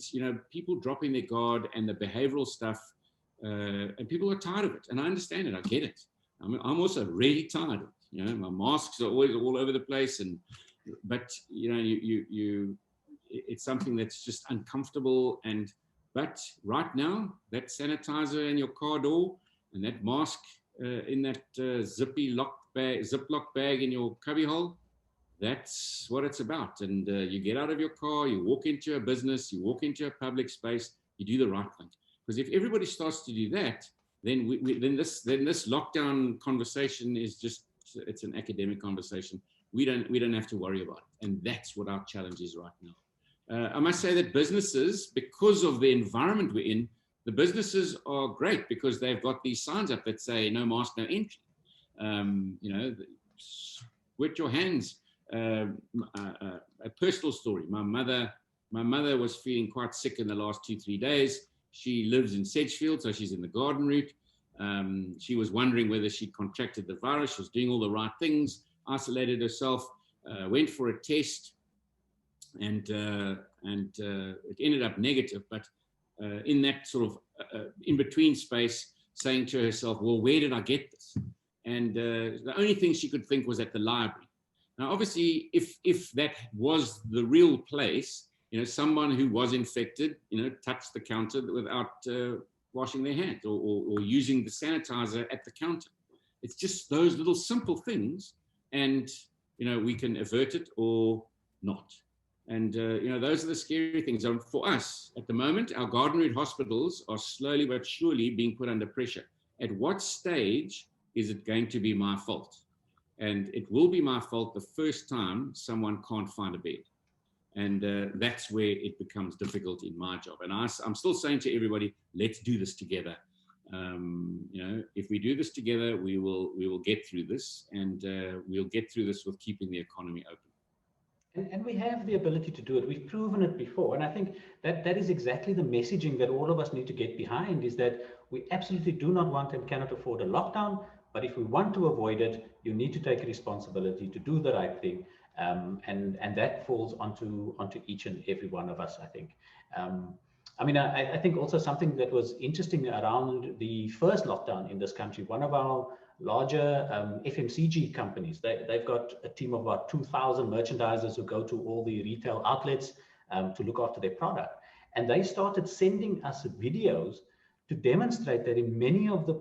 people dropping their guard and the behavioral stuff. And people are tired of it, and I understand it. I get it. I'm also really tired of it. You know, my masks are always all over the place, but you know, it's something that's just uncomfortable. But right now, that sanitizer in your car door and that mask in that Ziploc bag in your cubbyhole, that's what it's about. And you get out of your car, you walk into a business, you walk into a public space, you do the right thing. Because if everybody starts to do that, then then this lockdown conversation is just, it's an academic conversation. We don't have to worry about it. And that's what our challenge is right now. I must say that businesses, because of the environment we're in, the businesses are great because they've got these signs up that say no mask, no entry. You know, wet your hands. A personal story. My mother was feeling quite sick in the last 2-3 days. She lives in Sedgefield, so she's in the garden route. She was wondering whether she contracted the virus. She was doing all the right things, isolated herself, went for a test, and it ended up negative. But in that sort of in-between space, saying to herself, well, where did I get this? And the only thing she could think was at the library. Now, obviously, if that was the real place, you know, someone who was infected, you know, touched the counter without washing their hands or using the sanitizer at the counter. It's just those little simple things, and, you know, we can avert it or not. And, you know, those are the scary things. And for us, at the moment, our garden route hospitals are slowly but surely being put under pressure. At what stage is it going to be my fault? And it will be my fault the first time someone can't find a bed. And that's where it becomes difficult in my job. And I'm still saying to everybody, let's do this together. You know, if we do this together, we will get through this, and we'll get through this with keeping the economy open. And we have the ability to do it. We've proven it before. And I think that is exactly the messaging that all of us need to get behind, is that we absolutely do not want and cannot afford a lockdown. But if we want to avoid it, you need to take responsibility to do the right thing. And that falls onto each and every one of us, I think. I mean, I think also something that was interesting around the first lockdown in this country, one of our larger FMCG companies, they've got a team of about 2,000 merchandisers who go to all the retail outlets to look after their product. And they started sending us videos to demonstrate that in many of the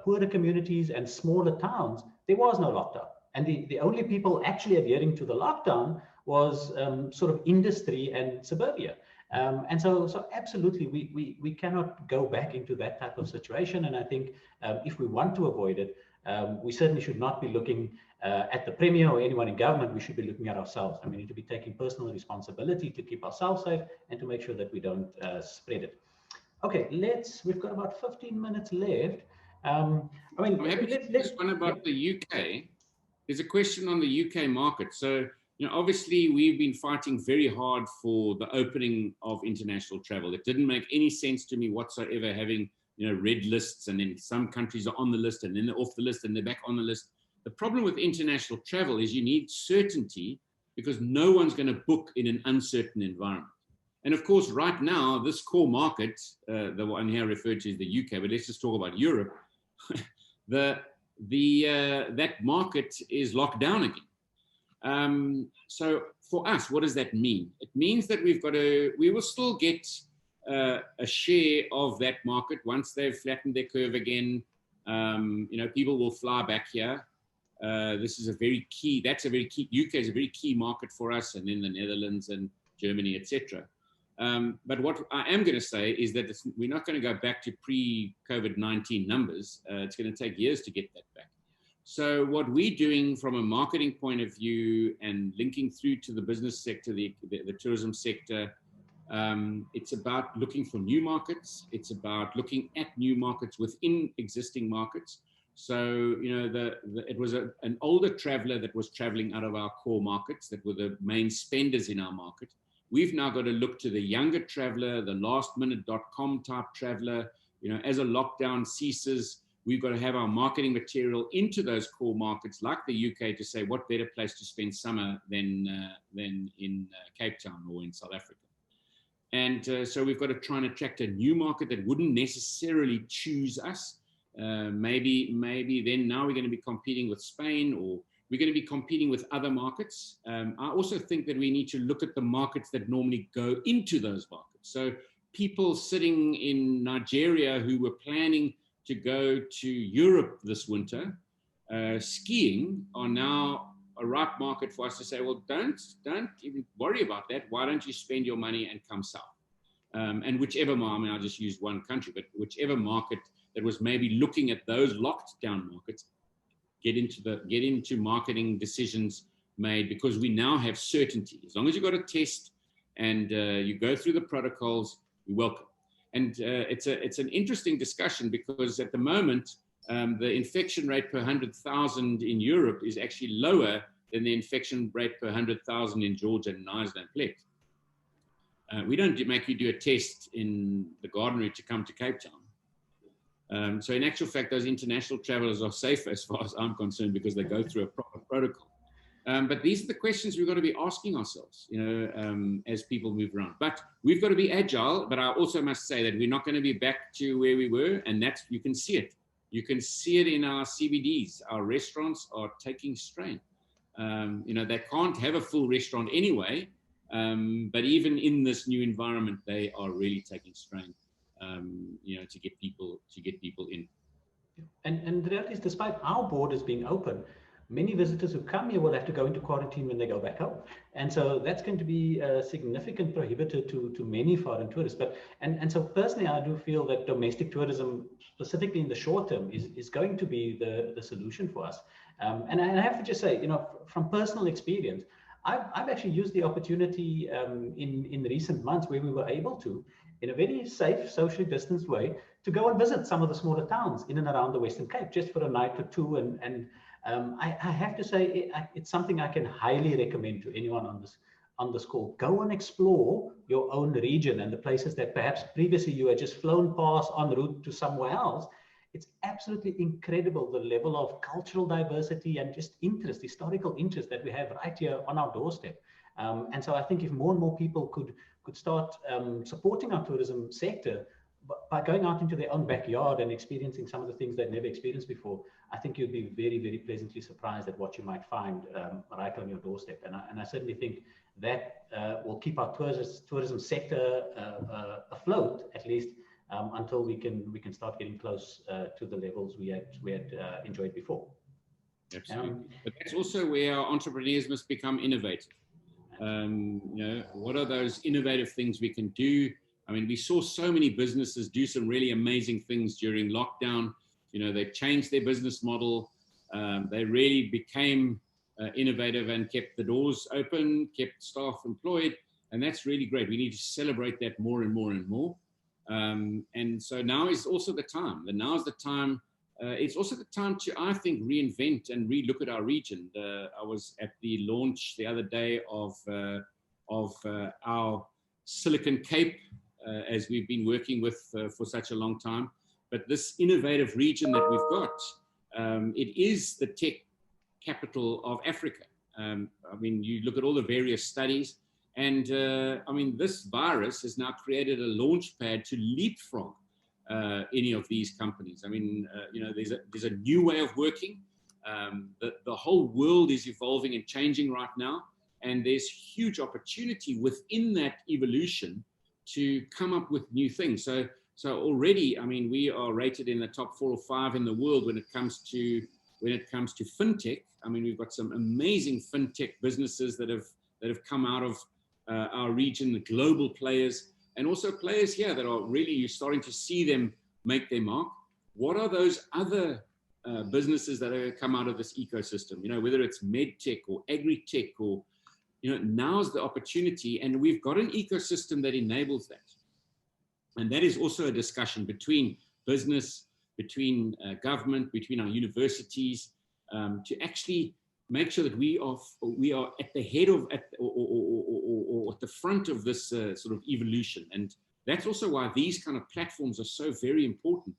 poorer communities and smaller towns, there was no lockdown. And the only people actually adhering to the lockdown was sort of industry and suburbia. And so absolutely, we cannot go back into that type of situation. And I think if we want to avoid it, we certainly should not be looking at the Premier or anyone in government. We should be looking at ourselves. And we need to be taking personal responsibility to keep ourselves safe and to make sure that we don't spread it. Okay, we've got about 15 minutes left. I mean, I'm happy to ask one about the UK. There's a question on the UK market. So, you know, obviously we've been fighting very hard for the opening of international travel. It didn't make any sense to me whatsoever having, you know, red lists, and then some countries are on the list and then they're off the list and they're back on the list. The problem with international travel is you need certainty, because no one's going to book in an uncertain environment. And of course, right now, this core market, the one here referred to is the UK, but let's just talk about Europe. That market is locked down again. So for us, what does that mean? It means that we will still get a share of that market once they've flattened their curve again. You know, people will fly back here. This is that's a very key, UK is a very key market for us, and then the Netherlands and Germany, etc. But what I am going to say is that we're not going to go back to pre-COVID-19 numbers. It's going to take years to get that back. So what we're doing from a marketing point of view and linking through to the business sector, the tourism sector, it's about looking for new markets. It's about looking at new markets within existing markets. So, you know, it was an older traveler that was traveling out of our core markets that were the main spenders in our market. We've now got to look to the younger traveler, the lastminute.com type traveler. You know, as a lockdown ceases, we've got to have our marketing material into those core markets like the UK to say what better place to spend summer than in Cape Town or in South Africa. And so we've got to try and attract a new market that wouldn't necessarily choose us. Maybe then now we're going to be competing with Spain or we're going to be competing with other markets. I also think that we need to look at the markets that normally go into those markets. So people sitting in Nigeria who were planning to go to Europe this winter skiing are now a ripe market for us to say, well, don't even worry about that. Why don't you spend your money and come south? And whichever market, I mean, I just used one country, but whichever market that was maybe looking at those locked down markets, get into marketing decisions made, because we now have certainty. As long as you've got a test and you go through the protocols, you're welcome. And it's an interesting discussion, because at the moment, the infection rate per 100,000 in Europe is actually lower than the infection rate per 100,000 in Georgia, Knysna, and Plett. We don't make you do a test in the Gardenery to come to Cape Town. So in actual fact, those international travelers are safe as far as I'm concerned, because they go through a proper protocol. But these are the questions we've got to be asking ourselves, as people move around. But we've got to be agile. But I also must say that we're not going to be back to where we were, and that's, you can see it. You can see it in our CBDs. Our restaurants are taking strain. They can't have a full restaurant anyway, but even in this new environment, they are really taking strain, to get people in. And the reality is, despite our borders being open, many visitors who come here will have to go into quarantine when they go back home. And so that's going to be a significant prohibitor to many foreign tourists. And so personally, I do feel that domestic tourism, specifically in the short term, is going to be the solution for us. And I have to just say, from personal experience, I've actually used the opportunity in recent months where we were able to, in a very safe, socially distanced way, to go and visit some of the smaller towns in and around the Western Cape, just for a night or two. And I have to say, it's something I can highly recommend to anyone on this call. Go and explore your own region and the places that perhaps previously you had just flown past en route to somewhere else. It's absolutely incredible, the level of cultural diversity and just interest, historical interest that we have right here on our doorstep. And so I think if more and more people could start supporting our tourism sector by going out into their own backyard and experiencing some of the things they've never experienced before, I think you'll be very, very pleasantly surprised at what you might find right on your doorstep. And I certainly think that will keep our tourism sector afloat, at least until we can start getting close to the levels we had enjoyed before. Absolutely. But that's also where our entrepreneurs must become innovative. What are those innovative things we can do? I mean, we saw so many businesses do some really amazing things during lockdown. They changed their business model. They really became innovative and kept the doors open, kept staff employed. And that's really great. We need to celebrate that more and more and more. And so now is also the time. Now is the time. It's also the time to, I think, reinvent and relook at our region. I was at the launch the other day of our Silicon Cape, as we've been working with for such a long time. But this innovative region that we've got, it is the tech capital of Africa. I mean, you look at all the various studies, and this virus has now created a launch pad to leapfrog any of these companies. I mean, there's a new way of working. The whole world is evolving and changing right now, and there's huge opportunity within that evolution to come up with new things. So already, I mean, we are rated in the top 4 or 5 in the world when it comes to fintech. I mean, we've got some amazing fintech businesses that have come out of our region, the global players, and also players here that are really, you're starting to see them make their mark. What are those other businesses that have come out of this ecosystem? Whether it's medtech or agri-tech or, now's the opportunity, and we've got an ecosystem that enables that. And that is also a discussion between business, between government, between our universities, to actually make sure that we are at the head of, or at the front of this sort of evolution. And that's also why these kind of platforms are so very important.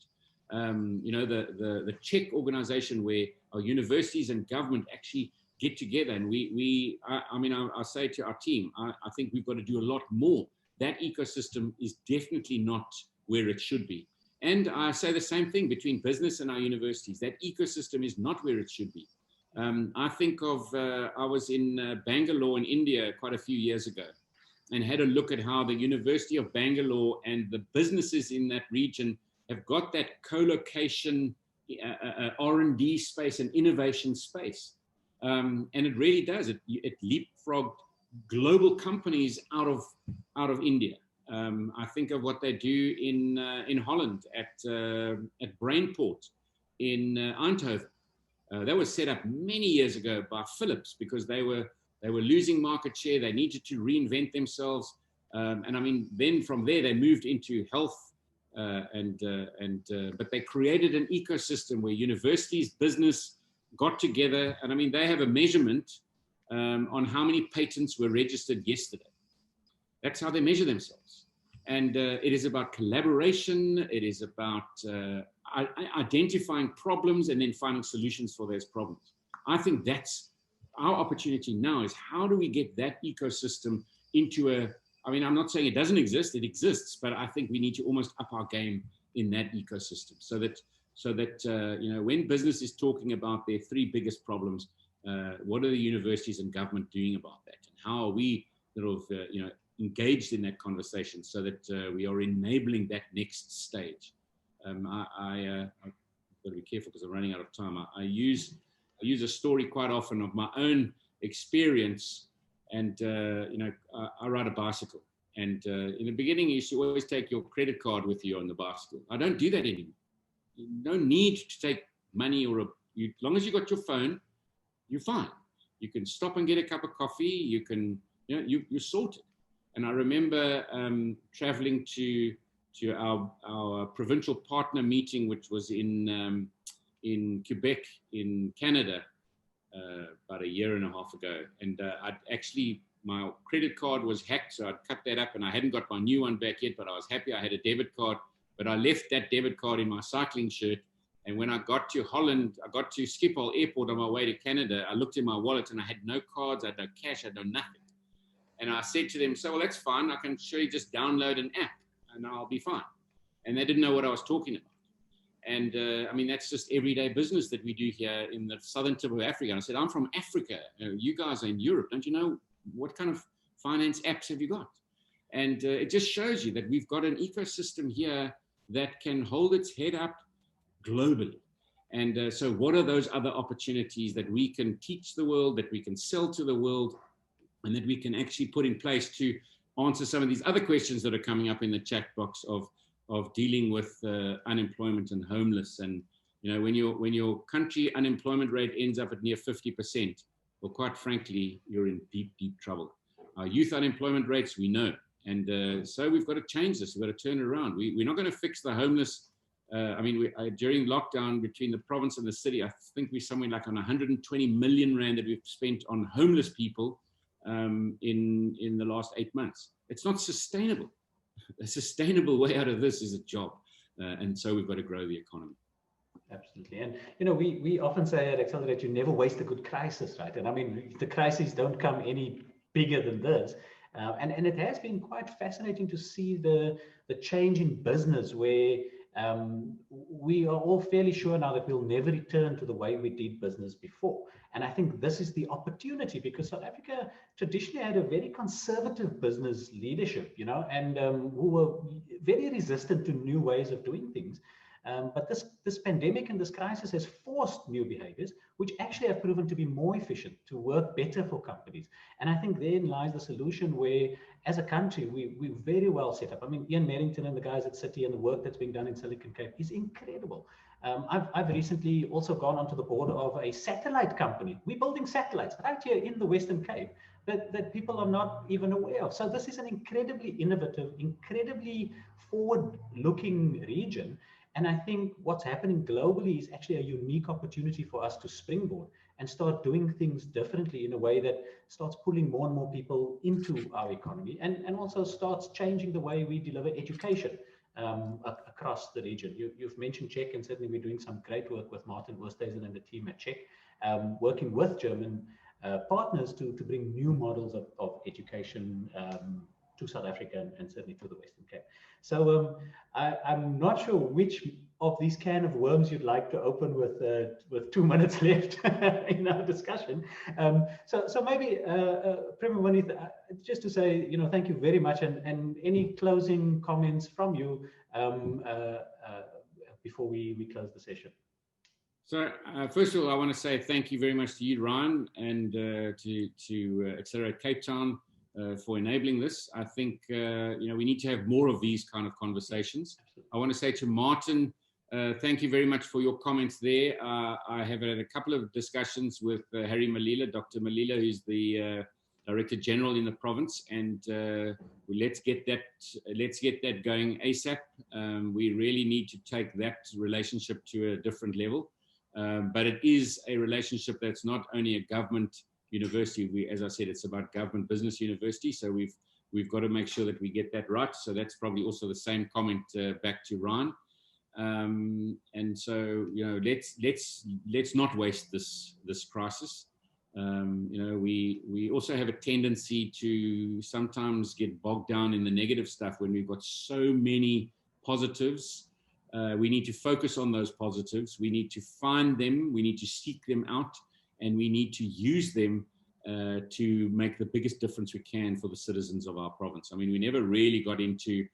The Czech organization where our universities and government actually get together, and I say to our team, I think we've got to do a lot more. That ecosystem is definitely not where it should be. And I say the same thing between business and our universities. That ecosystem is not where it should be. I think of, I was in Bangalore in India quite a few years ago and had a look at how the University of Bangalore and the businesses in that region have got that co-location, R&D space and innovation space. And it really does. It leapfrogged global companies out of India. I think of what they do in Holland at Brainport in Eindhoven. That was set up many years ago by Philips because they were losing market share. They needed to reinvent themselves, and I mean, then from there they moved into health, but they created an ecosystem where universities, business got together, and I mean, they have a measurement on how many patents were registered yesterday. That's how they measure themselves, and it is about collaboration. It is about identifying problems and then finding solutions for those problems. I think that's our opportunity now, is how do we get that ecosystem into I mean, I'm not saying it doesn't exist, it exists, but I think we need to almost up our game in that ecosystem so that you know, when business is talking about their three biggest problems, what are the universities and government doing about that? And how are we sort of, you know, engaged in that conversation so that we are enabling that next stage? I've got to be careful because I'm running out of time. I use a story quite often of my own experience, and you know, I ride a bicycle, and in the beginning you should always take your credit card with you on the bicycle. I don't do that anymore. No need to take money as long as you got your phone, you're fine. You can stop and get a cup of coffee. You can, you know, you're sorted. And I remember traveling to our provincial partner meeting, which was in Quebec, in Canada, about a year and a half ago. And my credit card was hacked, so I'd cut that up, and I hadn't got my new one back yet, but I was happy I had a debit card. But I left that debit card in my cycling shirt. And when I got to Holland, I got to Schiphol Airport on my way to Canada, I looked in my wallet and I had no cards, I had no cash, I had no nothing. And I said to them, so, well, that's fine. I can surely just download an app and I'll be fine. And they didn't know what I was talking about. And I mean, that's just everyday business that we do here in the southern tip of Africa. And I said, I'm from Africa. You guys are in Europe. Don't you know what kind of finance apps have you got? And it just shows you that we've got an ecosystem here that can hold its head up globally. And so what are those other opportunities that we can teach the world, that we can sell to the world, and that we can actually put in place to answer some of these other questions that are coming up in the chat box of dealing with unemployment and homeless. And, you know, when your country unemployment rate ends up at near 50%, well, quite frankly, you're in deep, deep trouble. Our youth unemployment rates, we know. And so we've got to change this. We've got to turn it around. We're not going to fix the homeless. I mean, during lockdown between the province and the city, I think we're somewhere like on 120 million rand that we've spent on homeless people in the last 8 months. It's not sustainable. A sustainable way out of this is a job. And so we've got to grow the economy. Absolutely. And, you know, we often say at Accelerate, you never waste a good crisis, right? And I mean, the crises don't come any bigger than this. And it has been quite fascinating to see the change in business where we are all fairly sure now that we'll never return to the way we did business before. And I think this is the opportunity, because South Africa traditionally had a very conservative business leadership, you know, and who were very resistant to new ways of doing things. But this pandemic and this crisis has forced new behaviors, which actually have proven to be more efficient, to work better for companies. And I think therein lies the solution where, as a country, we're very well set up. I mean, Ian Merrington and the guys at Citi and the work that's being done in Silicon Cape is incredible. I've recently also gone onto the board of a satellite company. We're building satellites right here in the Western Cape that people are not even aware of. So this is an incredibly innovative, incredibly forward-looking region. And I think what's happening globally is actually a unique opportunity for us to springboard and start doing things differently in a way that starts pulling more and more people into our economy, and also starts changing the way we deliver education across the region. You've mentioned Czech, and certainly we're doing some great work with Martin Oosthuizen and the team at Czech, working with German partners to bring new models of education to South Africa and certainly to the Western Cape. So I'm not sure which of these can of worms you'd like to open with 2 minutes left in our discussion. So maybe, Premier Winde, just to say, thank you very much, and any closing comments from you before we close the session. So first of all, I want to say thank you very much to you, Ryan, and to Accelerate Cape Town for enabling this. I think we need to have more of these kind of conversations. I want to say to Martin, thank you very much for your comments there. I have had a couple of discussions with Harry Malila, Dr. Malila, who's the Director General in the province, and let's get that going ASAP. We really need to take that relationship to a different level. But it is a relationship that's not only a government university. As I said, it's about government business university. So we've got to make sure that we get that right. So that's probably also the same comment back to Ryan. And so let's not waste this crisis. We also have a tendency to sometimes get bogged down in the negative stuff when we've got so many positives. We need to focus on those positives. We need to find them. We need to seek them out, and we need to use them to make the biggest difference we can for the citizens of our province. I mean, we never really got into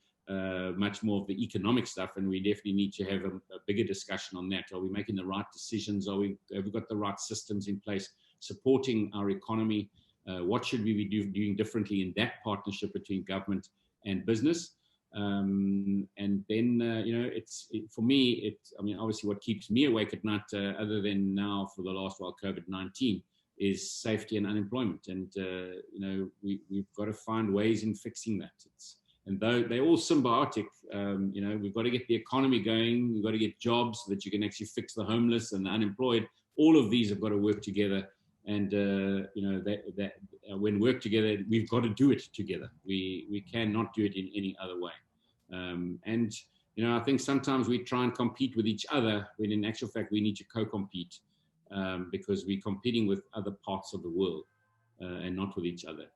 much more of the economic stuff, and we definitely need to have a bigger discussion on that. Are we making the right decisions? Have we got the right systems in place supporting our economy? What should we be doing differently in that partnership between government and business? And then, for me, obviously what keeps me awake at night, other than now for the last while, COVID-19, is safety and unemployment. And, we've got to find ways in fixing that. And though they're all symbiotic, we've got to get the economy going. We've got to get jobs so that you can actually fix the homeless and the unemployed. All of these have got to work together. And, when work together, we've got to do it together. We cannot do it in any other way. I think sometimes we try and compete with each other when in actual fact we need to co-compete because we're competing with other parts of the world and not with each other.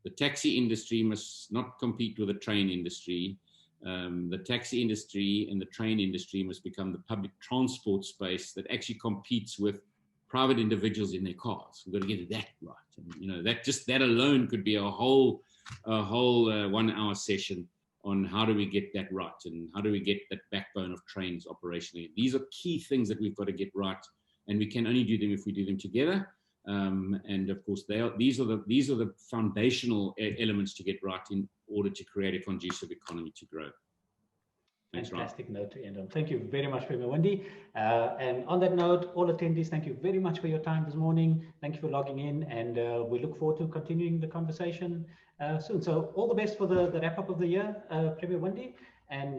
The taxi industry must not compete with the train industry. The taxi industry and the train industry must become the public transport space that actually competes with private individuals in their cars. We've got to get that right. And, that alone could be a whole 1 hour session on how do we get that right and how do we get that backbone of trains operationally. These are key things that we've got to get right, and we can only do them if we do them together. And of course, these are the foundational elements to get right in order to create a conducive economy to grow. Thanks, fantastic note to end on. Thank you very much, Premier Winde. And on that note, all attendees, thank you very much for your time this morning. Thank you for logging in, and we look forward to continuing the conversation soon. So all the best for the wrap-up of the year, Premier Winde, and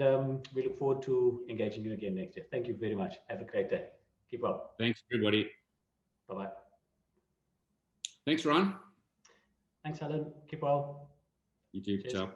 we look forward to engaging you again next year. Thank you very much. Have a great day. Keep well. Thanks, everybody. Bye-bye. Thanks, Ron. Thanks, Alan. Keep well. You too. Cheers. Ciao.